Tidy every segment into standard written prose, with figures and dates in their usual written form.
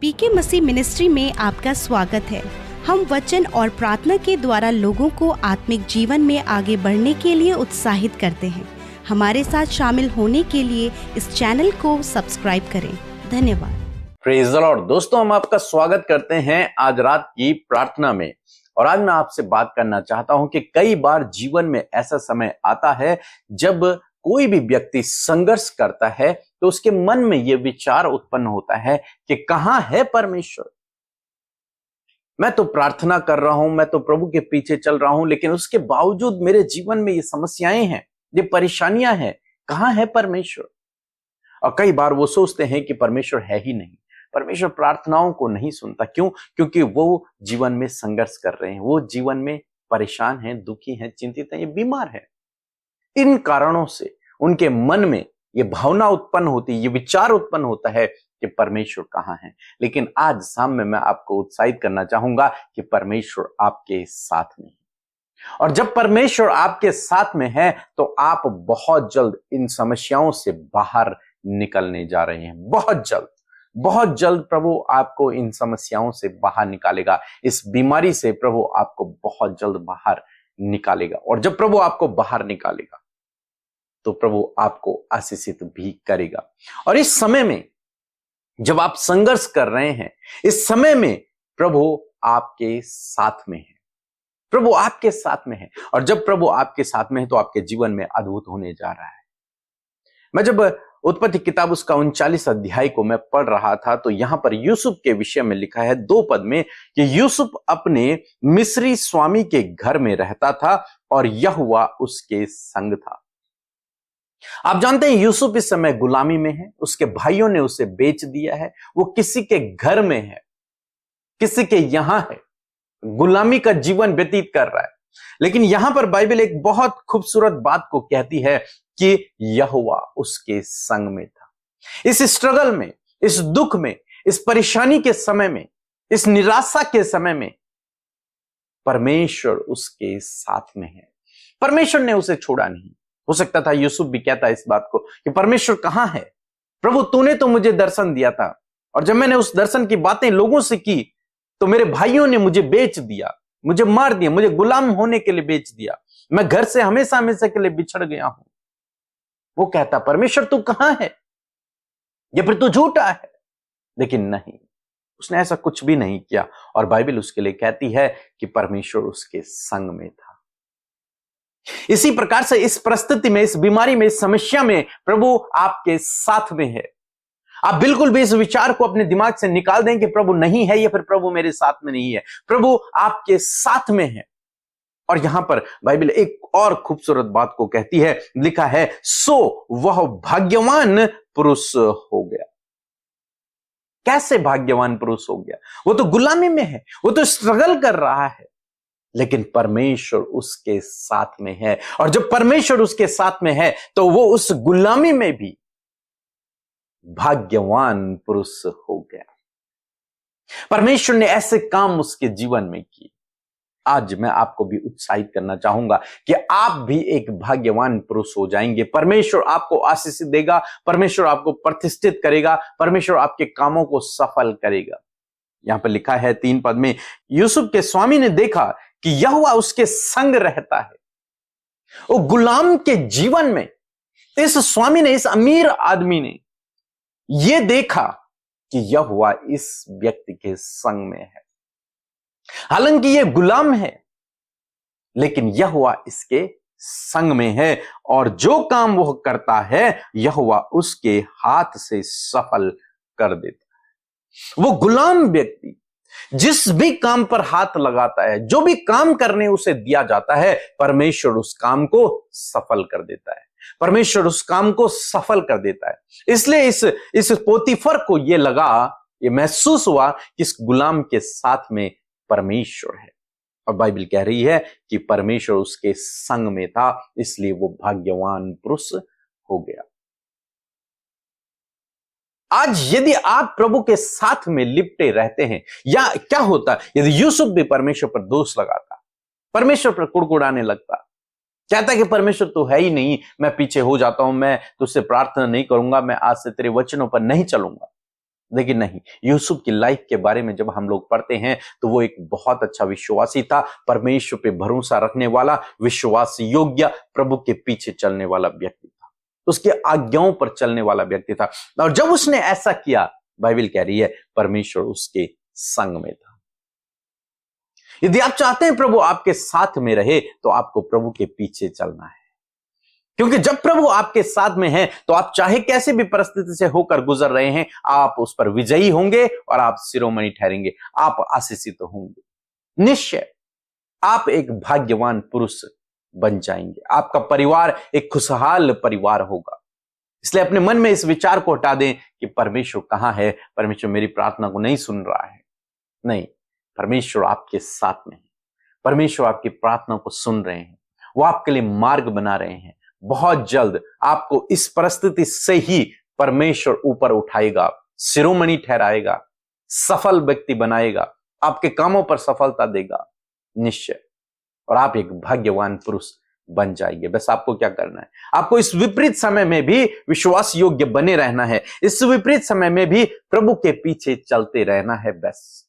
पीके मसीह ministry में आपका स्वागत है। हम वचन और प्रार्थना के द्वारा लोगों को आत्मिक जीवन में आगे बढ़ने के लिए उत्साहित करते हैं। हमारे साथ शामिल होने के लिए इस चैनल को सब्सक्राइब करें। धन्यवाद। Praise the Lord. दोस्तों, हम आपका स्वागत करते हैं आज रात की प्रार्थना में। और आज मैं आपसे बात करना चाहता हूं कि कई बार जीवन में ऐसा समय आता है जब कोई भी व्यक्ति संघर्ष करता है तो उसके मन में यह विचार उत्पन्न होता है कि कहां है परमेश्वर। मैं तो प्रार्थना कर रहा हूं, मैं तो प्रभु के पीछे चल रहा हूं, लेकिन उसके बावजूद मेरे जीवन में ये समस्याएं हैं, ये परेशानियां हैं। कहां है परमेश्वर? और कई बार वो सोचते हैं कि परमेश्वर है ही नहीं, परमेश्वर प्रार्थनाओं को नहीं सुनता। क्यों? क्योंकि वो जीवन में संघर्ष कर रहे हैं, वो जीवन में परेशान हैं, दुखी हैं, चिंतित हैं, ये बीमार हैं। इन कारणों से उनके मन में ये भावना उत्पन्न होती है, ये विचार उत्पन्न होता है कि परमेश्वर कहां है। लेकिन आज शाम में मैं आपको उत्साहित करना चाहूंगा कि परमेश्वर आपके साथ में है। और जब परमेश्वर आपके साथ में है तो आप बहुत जल्द इन समस्याओं से बाहर निकलने जा रहे हैं। बहुत जल्द प्रभु आपको इन समस्याओं से बाहर निकालेगा। इस बीमारी से प्रभु आपको बहुत जल्द बाहर निकालेगा। और जब प्रभु आपको बाहर निकालेगा तो प्रभु आपको आशीषित भी करेगा। और इस समय में जब आप संघर्ष कर रहे हैं, इस समय में प्रभु आपके साथ में है। प्रभु आपके साथ में है। और जब प्रभु आपके साथ में है तो आपके जीवन में अद्भुत होने जा रहा है। मैं जब उत्पत्ति किताब उसका 39 अध्याय को मैं पढ़ रहा था तो यहां पर यूसुफ के विषय में लिखा है 2 पद में कि यूसुफ अपने मिस्री स्वामी के घर में रहता था और यहोवा उसके संग था। आप जानते हैं यूसुफ इस समय गुलामी में है, उसके भाइयों ने उसे बेच दिया है, वो किसी के घर में है, किसी के यहां है, गुलामी का जीवन व्यतीत कर रहा है। लेकिन यहां पर बाइबल एक बहुत खूबसूरत बात को कहती है कि यहोवा उसके संग में था। इस स्ट्रगल में, इस दुख में, इस परेशानी के समय में, इस निराशा के समय में परमेश्वर उसके साथ में है। परमेश्वर ने उसे छोड़ा नहीं। हो सकता था यूसुफ भी कहता इस बात को कि परमेश्वर कहां है? प्रभु तूने तो मुझे दर्शन दिया था और जब मैंने उस दर्शन की बातें लोगों से की तो मेरे भाइयों ने मुझे बेच दिया, मुझे मार दिया, मुझे गुलाम होने के लिए बेच दिया। मैं घर से हमेशा हमेशा के लिए बिछड़ गया हूं। वो कहता परमेश्वर तू कहां है? या फिर तू झूठा है? लेकिन नहीं, उसने ऐसा कुछ भी नहीं किया। और बाइबल उसके लिए कहती है कि परमेश्वर उसके संग में था। इसी प्रकार से इस परिस्थिति में, इस बीमारी में, इस समस्या में प्रभु आपके साथ में है। आप बिल्कुल भी इस विचार को अपने दिमाग से निकाल दें कि प्रभु नहीं है या फिर प्रभु मेरे साथ में नहीं है। प्रभु आपके साथ में है। और यहां पर बाइबल एक और खूबसूरत बात को कहती है, लिखा है सो वह भाग्यवान पुरुष हो गया। कैसे भाग्यवान पुरुष हो गया? वो तो गुलामी में है, वो तो स्ट्रगल कर रहा है, लेकिन परमेश्वर उसके साथ में है। और जब परमेश्वर उसके साथ में है तो वो उस गुलामी में भी भाग्यवान पुरुष हो गया। परमेश्वर ने ऐसे काम उसके जीवन में किए। आज मैं आपको भी उत्साहित करना चाहूंगा कि आप भी एक भाग्यवान पुरुष हो जाएंगे। परमेश्वर आपको आशीष देगा, परमेश्वर आपको प्रतिष्ठित करेगा, परमेश्वर आपके कामों को सफल करेगा। यहां पर लिखा है 3 पद में, यूसुफ के स्वामी ने देखा कि यहोवा उसके संग रहता है। वो गुलाम के जीवन में इस स्वामी ने, इस अमीर आदमी ने यह देखा कि यहोवा इस व्यक्ति के संग में है। हालांकि यह गुलाम है लेकिन यहोवा इसके संग में है और जो काम वह करता है यहोवा उसके हाथ से सफल कर देता है। वो गुलाम व्यक्ति जिस भी काम पर हाथ लगाता है, जो भी काम करने उसे दिया जाता है, परमेश्वर उस काम को सफल कर देता है। परमेश्वर उस काम को सफल कर देता है। इसलिए इस पोतीफर को यह लगा, यह महसूस हुआ कि इस गुलाम के साथ में परमेश्वर है। और बाइबल कह रही है कि परमेश्वर उसके संग में था, इसलिए वो भाग्यवान पुरुष हो गया। आज यदि आप प्रभु के साथ में लिपटे रहते हैं, या क्या होता यदि यूसुफ भी परमेश्वर पर दोष लगाता, परमेश्वर पर कुड़कुड़ाने लगता, कहता कि परमेश्वर तो है ही नहीं, मैं पीछे हो जाता हूं, मैं तुझसे प्रार्थना नहीं करूंगा, मैं आज से तेरे वचनों पर नहीं चलूंगा। लेकिन नहीं, यूसुफ की लाइफ के बारे में जब हम लोग पढ़ते हैं तो वो एक बहुत अच्छा विश्वासी था, परमेश्वर पे भरोसा रखने वाला, विश्वास योग्य, प्रभु के पीछे चलने वाला व्यक्ति था, उसके आज्ञाओं पर चलने वाला व्यक्ति था। और जब उसने ऐसा किया, बाइबल कह रही है परमेश्वर उसके संग में था। यदि आप चाहते हैं प्रभु आपके साथ में रहे तो आपको प्रभु के पीछे चलना है, क्योंकि जब प्रभु आपके साथ में है तो आप चाहे कैसे भी परिस्थिति से होकर गुजर रहे हैं, आप उस पर विजयी होंगे और आप शिरोमणि ठहरेंगे, आप आशीषित होंगे। निश्चय आप एक भाग्यवान पुरुष बन जाएंगे, आपका परिवार एक खुशहाल परिवार होगा। इसलिए अपने मन में इस विचार को हटा दें कि परमेश्वर कहां है, परमेश्वर मेरी प्रार्थना को नहीं सुन रहा है। नहीं, परमेश्वर आपके साथ में है, परमेश्वर आपकी प्रार्थना को सुन रहे हैं, वो आपके लिए मार्ग बना रहे हैं। बहुत जल्द आपको इस परिस्थिति से ही परमेश्वर ऊपर उठाएगा, शिरोमणि ठहराएगा, सफल व्यक्ति बनाएगा, आपके कामों पर सफलता देगा निश्चय, और आप एक भाग्यवान पुरुष बन जाएंगे। बस आपको क्या करना है, आपको इस विपरीत समय में भी विश्वास योग्य बने रहना है, इस विपरीत समय में भी प्रभु के पीछे चलते रहना है। बस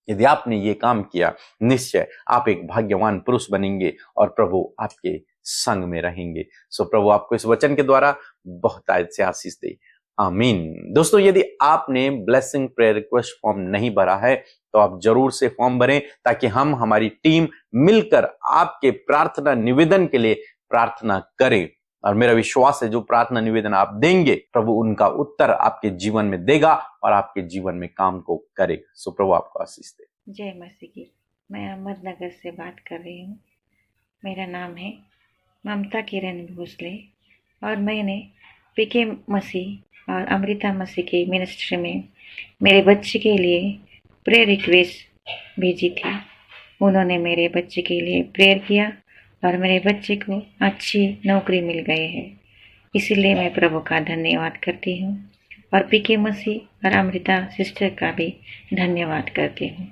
यदि आपने ये काम किया, निश्चय आप एक भाग्यवान पुरुष बनेंगे और प्रभु आपके संग में रहेंगे। सो प्रभु आपको इस वचन के द्वारा बहुत से आशीष दे, आमीन। दोस्तों, यदि आपने ब्लेसिंग प्रेयर रिक्वेस्ट फॉर्म नहीं भरा है तो आप जरूर से फॉर्म भरें, ताकि हम हमारी टीम मिलकर आपके प्रार्थना निवेदन के लिए प्रार्थना करें। और मेरा विश्वास है जो प्रार्थना निवेदन आप देंगे, प्रभु उनका उत्तर आपके जीवन में देगा और आपके जीवन में काम को करेगा। सो प्रभु आपको आशीष दे। जय मसीह की। मैं अहमदनगर से बात कर रही हूँ। मेरा नाम है ममता किरण भोसले और मैंने पीके मसीह और अमृता मसीह के मिनिस्ट्री में मेरे बच्चे के लिए प्रेयर रिक्वेस्ट भेजी थी। उन्होंने मेरे बच्चे के लिए प्रेयर किया और मेरे बच्चे को अच्छी नौकरी मिल गई है। इसीलिए मैं प्रभु का धन्यवाद करती हूँ और पीके मसीह और अमृता सिस्टर का भी धन्यवाद करती हूँ।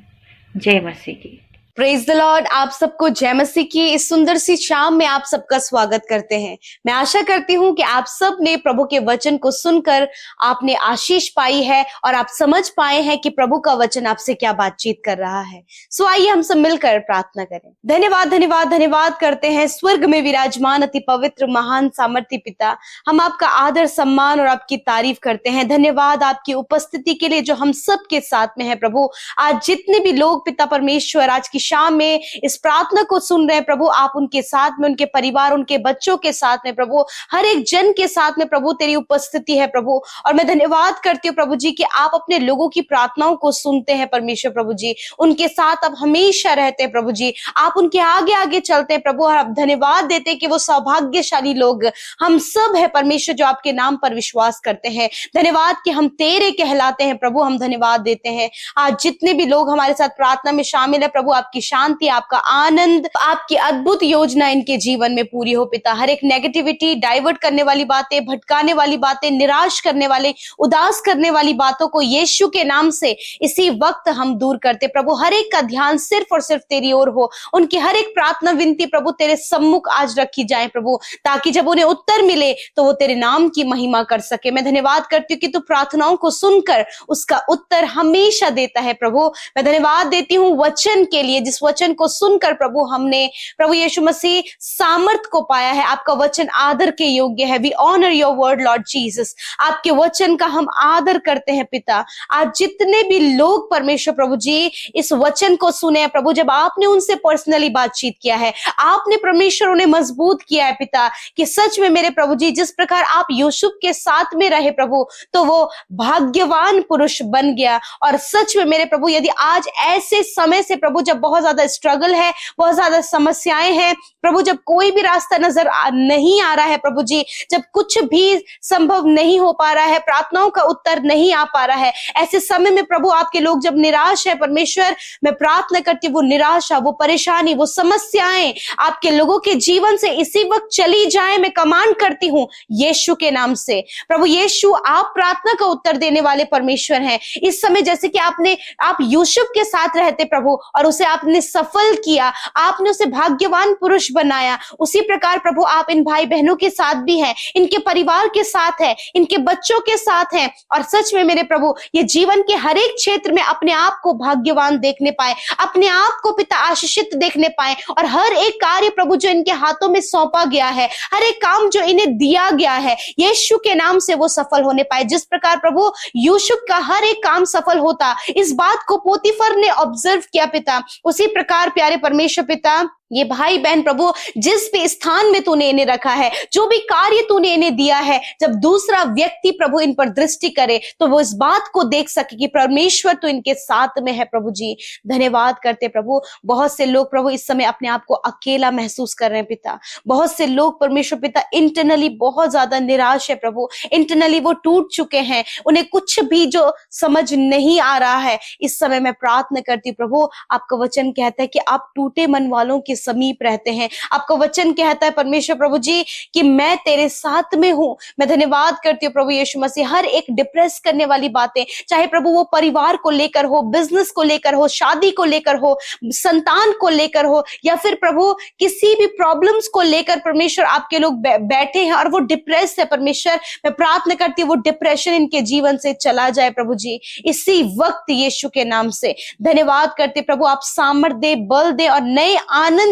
जय मसीह की। Praise the Lord. आप सबको जय मसीह की इस सुंदर सी शाम में आप सबका स्वागत करते हैं। मैं आशा करती हूं कि आप सब ने प्रभु के वचन को सुनकर आपने आशीष पाई है और आप समझ पाए हैं कि प्रभु का वचन आपसे क्या बातचीत कर रहा है। सो आइए हम सब मिलकर प्रार्थना करें। धन्यवाद धन्यवाद धन्यवाद करते हैं स्वर्ग में विराजमान अति पवित्र महान सामर्थी पिता, हम आपका आदर सम्मान और आपकी तारीफ करते हैं। धन्यवाद आपकी उपस्थिति के लिए जो हम सब के साथ में है प्रभु। आज जितने भी लोग पिता परमेश्वर आज की शाम में इस प्रार्थना को सुन रहे हैं प्रभु, आप उनके साथ में, उनके परिवार, उनके बच्चों के साथ में प्रभु, हर एक जन के साथ में प्रभु तेरी उपस्थिति है प्रभु। और मैं धन्यवाद करती हूँ प्रभु जी कि आप अपने लोगों की प्रार्थनाओं को सुनते हैं परमेश्वर प्रभु जी, उनके साथ आप हमेशा रहते हैं प्रभु जी, आप उनके आगे आगे चलते हैं प्रभु। और आप धन्यवाद देते हैं कि वो सौभाग्यशाली लोग हम सब है परमेश्वर जो आपके नाम पर विश्वास करते हैं। धन्यवाद कि हम तेरे कहलाते हैं प्रभु, हम धन्यवाद देते हैं। आज जितने भी लोग हमारे साथ प्रार्थना में शामिल है प्रभु, आपकी शांति, आपका आनंद, आपकी अद्भुत योजना इनके जीवन में पूरी हो पिता। हर एक नेगेटिविटी, डाइवर्ट करने वाली बातें, भटकाने वाली बातें, निराश करने वाले, उदास करने वाली बातों को यीशु के नाम से इसी वक्त हम दूर करते प्रभु। हर एक का ध्यान सिर्फ और सिर्फ तेरी ओर हो, उनकी हर एक प्रार्थना विनती प्रभु तेरे सम्मुख आज रखी जाए प्रभु, ताकि जब उन्हें उत्तर मिले तो वो तेरे नाम की महिमा कर सके। मैं धन्यवाद करती हूँ कि तू प्रार्थनाओं को सुनकर उसका उत्तर हमेशा देता है प्रभु। मैं धन्यवाद देती हूँ वचन के लिए, जिस वचन को सुनकर प्रभु हमने प्रभु यीशु मसीह सामर्थ को पाया है। आपका वचन आदर के योग्य है। We honour your word Lord Jesus. आपके वचन का हम आदर करते हैं पिता। आज जितने भी लोग परमेश्वर प्रभु जी इस वचन को सुने हैं प्रभु, जब आपने उनसे पर्सनली बातचीत किया है, आपने परमेश्वर उन्हें मजबूत किया है पिता, कि सच में मेरे प्रभु जी जिस प्रकार आप यूसुफ के साथ में रहे प्रभु, तो वो भाग्यवान पुरुष बन गया। और सच में मेरे प्रभु यदि आज ऐसे समय से प्रभु जब बहुत ज्यादा स्ट्रगल है, बहुत ज्यादा समस्याएं हैं प्रभु, जब कोई भी रास्ता नजर नहीं आ रहा है प्रभु जी, जब कुछ भी संभव नहीं हो पा रहा है, प्रार्थनाओं का उत्तर नहीं आ पा रहा है, ऐसे समय में प्रभु आपके लोग जब निराश है परमेश्वर, मैं प्रार्थना करती हूँ वो निराशा, वो परेशानी, वो समस्याएं आपके लोगों के जीवन से इसी वक्त चली जाए। मैं कमांड करती हूँ यीशु के नाम से प्रभु। यीशु आप प्रार्थना का उत्तर देने वाले परमेश्वर हैं। इस समय जैसे कि आप यूसुफ के साथ रहते प्रभु और उसे आप आपने सफल किया, आपने उसे भाग्यवान पुरुष बनाया, उसी प्रकार प्रभु आप इन भाई बहनों के साथ भी हैं, इनके परिवार के साथ है, इनके बच्चों के साथ हैं। और सच में मेरे प्रभु ये जीवन के हर एक क्षेत्र में अपने आप को भाग्यवान देखने पाए, अपने आप को पिता आशीषित देखने पाए, और हर एक कार्य प्रभु जो इनके हाथों में सौंपा गया है, हर एक काम जो इन्हें दिया गया है, यीशु के नाम से वो सफल होने पाए। जिस प्रकार प्रभु यूसुफ का हर एक काम सफल होता, इस बात को पोतीफर ने ऑब्जर्व किया पिता, उसी प्रकार प्यारे परमेश्वर पिता ये भाई बहन प्रभु जिस भी स्थान में तूने इन्हें रखा है, जो भी कार्य तूने इन्हें दिया है, जब दूसरा व्यक्ति प्रभु इन पर दृष्टि करे तो वो इस बात को देख सके कि परमेश्वर तो इनके साथ में है। प्रभु जी धन्यवाद करते प्रभु। बहुत से लोग प्रभु इस समय अपने आप को अकेला महसूस कर रहे हैं पिता, बहुत से लोग परमेश्वर पिता इंटरनली बहुत ज्यादा निराश है प्रभु, इंटरनली वो टूट चुके हैं, उन्हें कुछ भी जो समझ नहीं आ रहा है। इस समय मैं प्रार्थना करती प्रभु, आपका वचन कहता है कि आप टूटे मन वालों के समीप रहते हैं। आपका वचन कहता है परमेश्वर प्रभु जी कि मैं तेरे साथ में हूं। मैं धन्यवाद करती हूँ प्रभु यीशु मसीह, हर एक डिप्रेस करने वाली बातें, चाहे प्रभु वो परिवार को लेकर हो, बिजनेस को लेकर हो, शादी को लेकर हो, संतान को लेकर हो, या फिर प्रभु किसी भी प्रॉब्लम्स को लेकर परमेश्वर आपके लोग बैठे हैं और वो डिप्रेस है परमेश्वर, मैं प्रार्थना करती हूँ वो डिप्रेशन इनके जीवन से चला जाए प्रभु जी इसी वक्त यीशु के नाम से। धन्यवाद करते प्रभु, आप सामर्थ दे, बल दे और नए आनंद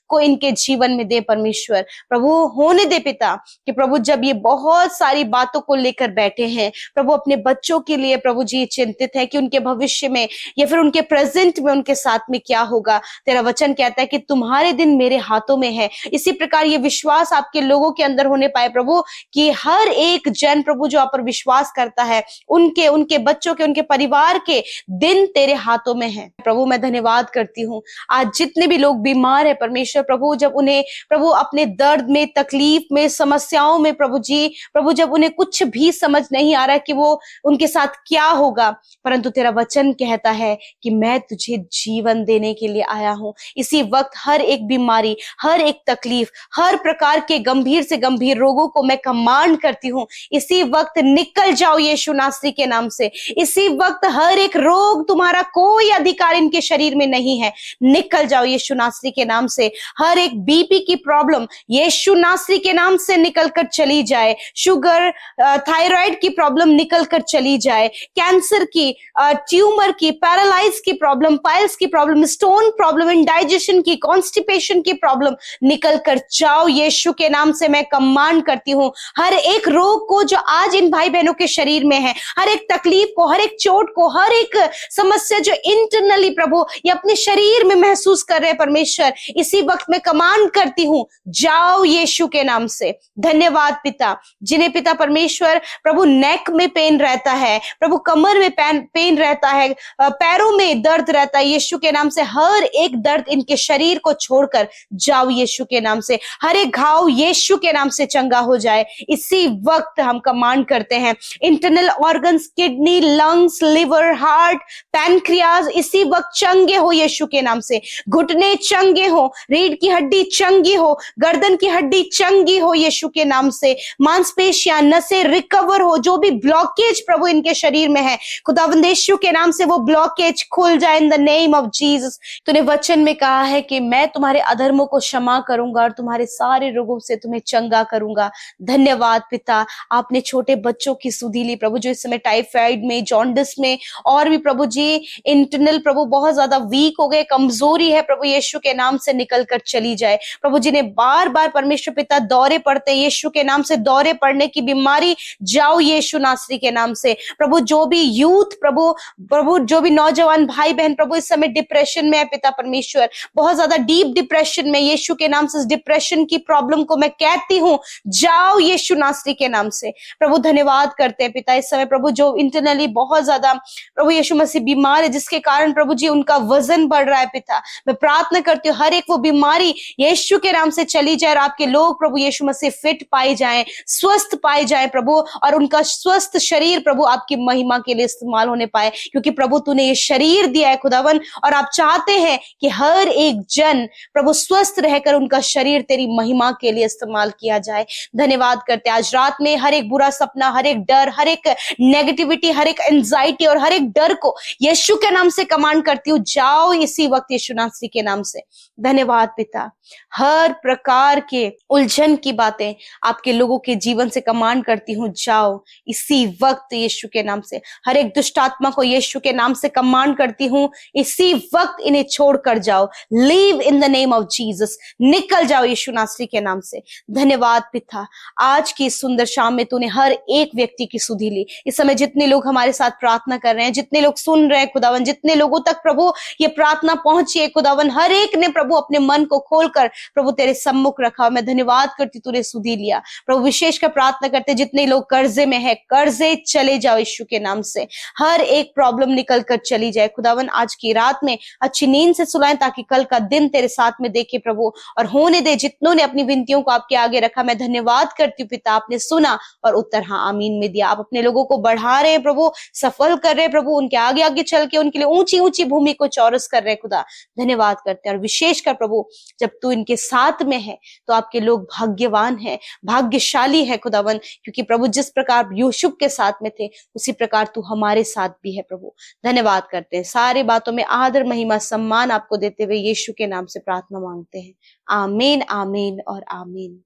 को इनके जीवन में दे परमेश्वर। प्रभु होने दे पिता कि प्रभु जब ये बहुत सारी बातों को लेकर बैठे हैं प्रभु, अपने बच्चों के लिए प्रभु जी चिंतित है कि उनके भविष्य में या फिर उनके प्रेजेंट में उनके साथ में क्या होगा। तेरा वचन कहता है कि तुम्हारे दिन मेरे हाथों में है। इसी प्रकार ये विश्वास आपके लोगों के अंदर होने पाए प्रभु कि हर एक जन प्रभु जो आप पर विश्वास करता है, उनके बच्चों के, उनके परिवार के दिन तेरे हाथों में है। प्रभु मैं धन्यवाद करती हूँ, आज जितने भी लोग बीमार है परमेश्वर प्रभु, जब उन्हें प्रभु अपने दर्द में, तकलीफ में, समस्याओं में प्रभु जी, प्रभु जब उन्हें कुछ भी समझ नहीं आ रहा कि वो उनके साथ क्या होगा, परंतु तेरा वचन कहता है कि मैं तुझे जीवन देने के लिए आया हूं। इसी वक्त हर एक बीमारी, हर एक तकलीफ, हर प्रकार के गंभीर से गंभीर रोगों को मैं कमांड करती हूँ, इसी वक्त निकल जाओ यीशु नासरी के नाम से। इसी वक्त हर एक रोग, तुम्हारा कोई अधिकार इनके शरीर में नहीं है, निकल जाओ यीशु नासरी के नाम से। हर एक बीपी की प्रॉब्लम यीशु नासरी के नाम से निकल कर चली जाए, शुगर, थायराइड की प्रॉब्लम निकल कर चली जाए, कैंसर की, ट्यूमर की, पैरालाइज की प्रॉब्लम, पाइल्स की प्रॉब्लम, स्टोन प्रॉब्लम, इंडाइजेशन की, कॉन्स्टिपेशन की प्रॉब्लम निकल कर जाओ यीशु के नाम से। मैं कमांड करती हूँ हर एक रोग को जो आज इन भाई बहनों के शरीर में है, हर एक तकलीफ को, हर एक चोट को, हर एक समस्या जो इंटरनली प्रभु ये अपने शरीर में महसूस कर रहे हैं परमेश्वर, इसी वक्त मैं कमांड करती हूँ जाओ यीशु के नाम से। धन्यवाद पिता, जिन्हें पिता परमेश्वर प्रभु नेक में पेन रहता है, प्रभु कमर में पेन रहता है, पैरों में दर्द रहता है, यीशु के नाम से हर एक दर्द इनके शरीर को छोड़कर जाओ यीशु के नाम से। हर एक घाव यीशु के नाम से चंगा हो जाए, इसी वक्त हम कमांड करते हैं। Internal organs, kidney, lungs, liver, heart, pancreas इसी वक्त चंगे हो यीशु के नाम से। घुटने चंगे हो, रीढ़ की हड्डी चंगी हो, गर्दन की हड्डी चंगी हो यीशु के नाम से। मांसपेशियां, नसें रिकवर हो, जो भी ब्लॉकेज प्रभु इनके शरीर में है खुदावंद यीशु के नाम से वो ब्लॉकेज खुल जाए in the name of Jesus. तूने वचन में कहा है कि मैं तुम्हारे अधर्मों को क्षमा करूंगा और तुम्हारे सारे रोगों से तुम्हें चंगा करूंगा। धन्यवाद पिता, आपने छोटे बच्चों की सुधि ली प्रभु जो इस समय टाइफाइड में, जॉन्डिस में और भी प्रभु जी इंटरनल प्रभु बहुत ज्यादा वीक हो गए, कमजोरी है प्रभु यीशु के नाम से निकल कर चली जाए। प्रभु जिन्हें बार बार परमेश्वर पिता दौरे पड़ते यीशु के नाम से, दौरे पड़ने की बीमारी जाओ यीशु नासरी के नाम से। प्रभु जो भी यूथ प्रभु जो भी नौजवान भाई बहन प्रभु इस समय डिप्रेशन में है पिता परमेश्वर, बहुत ज्यादा डीप डिप्रेशन में, यीशु के नाम से इस डिप्रेशन की प्रॉब्लम को मैं कहती हूँ जाओ यीशु नासरी के नाम से। प्रभु धन्यवाद करते हैं पिता इस समय प्रभु जो इंटरनली बहुत ज्यादा प्रभु यीशु मसीह बीमार है, जिसके कारण प्रभु जी उनका वजन बढ़ रहा है पिता, मैं प्रार्थना करती हूँ हर हर एक वो बीमारी यीशु के नाम से चली जाए और आपके लोग प्रभु यीशु मसीह फिट पाए जाएं, स्वस्थ पाए जाएं प्रभु, और उनका स्वस्थ शरीर प्रभु आपकी महिमा के लिए इस्तेमाल होने पाए, क्योंकि प्रभु तूने ये शरीर दिया है खुदावन, और आप चाहते हैं कि हर एक जन प्रभु स्वस्थ रहकर उनका शरीर तेरी महिमा के लिए इस्तेमाल किया जाए। धन्यवाद करते हैं आज रात में हर एक बुरा सपना, हर एक डर, हर एक नेगेटिविटी, हर एक एंजाइटी और हर एक डर को यीशु के नाम से कमांड करती हूँ, जाओ इसी वक्त यीशु नासरी के नाम से। धन्यवाद पिता, हर प्रकार के उलझन की बातें आपके लोगों के जीवन से कमांड करती हूँ, जाओ इसी वक्त यीशु के नाम से। हर एक दुष्ट आत्मा को यीशु के नाम से कमांड करती हूँ, इसी वक्त इन्हें छोड़कर जाओ, leave in the name of Jesus, निकल जाओ यीशु नासरी के नाम से। धन्यवाद पिता, आज की इस सुंदर शाम में तूने हर एक व्यक्ति की सुधि ली। इस समय जितने लोग हमारे साथ प्रार्थना कर रहे हैं, जितने लोग सुन रहे हैं खुदावन, जितने लोगों तक प्रभु ये प्रार्थना पहुंची है खुदावन, हर एक ने प्रभु अपने मन को खोलकर प्रभु तेरे सम्मुख रखा। मैं धन्यवाद करती तूने सुधि लिया प्रभु। विशेषकर प्रार्थना करते जितने लोग कर्जे में है, कर्जे चले जाओ यीशु के नाम से, हर एक प्रॉब्लम निकल कर चली जाए खुदावन। आज की रात में अच्छी नींद से सुलाएं ताकि कल का दिन तेरे साथ में देखे प्रभु, और होने दे जितनों ने अपनी विनतियों को आपके आगे रखा। मैं धन्यवाद करती हूँ पिता, आपने सुना और उत्तर हाँ आमीन में दिया। आप अपने लोगों को बढ़ा रहे हैं प्रभु, सफल कर रहे हैं प्रभु, उनके आगे आगे चल के उनके लिए ऊंची ऊंची भूमि को चौरस कर रहे हैं खुदा। धन्यवाद करते हैं। और विशेषकर प्रभु जब तू इनके साथ में है तो आपके लोग भाग्यवान है, भाग्यशाली है खुदावन, क्योंकि प्रभु जिस प्रकार यूसुफ के साथ में थे उसी प्रकार तू हमारे साथ भी है प्रभु। धन्यवाद करते हैं। सारी बातों में आदर महिमा सम्मान आपको देते हुए यीशु के नाम से प्रार्थना मांगते हैं। आमीन, आमीन और आमीन।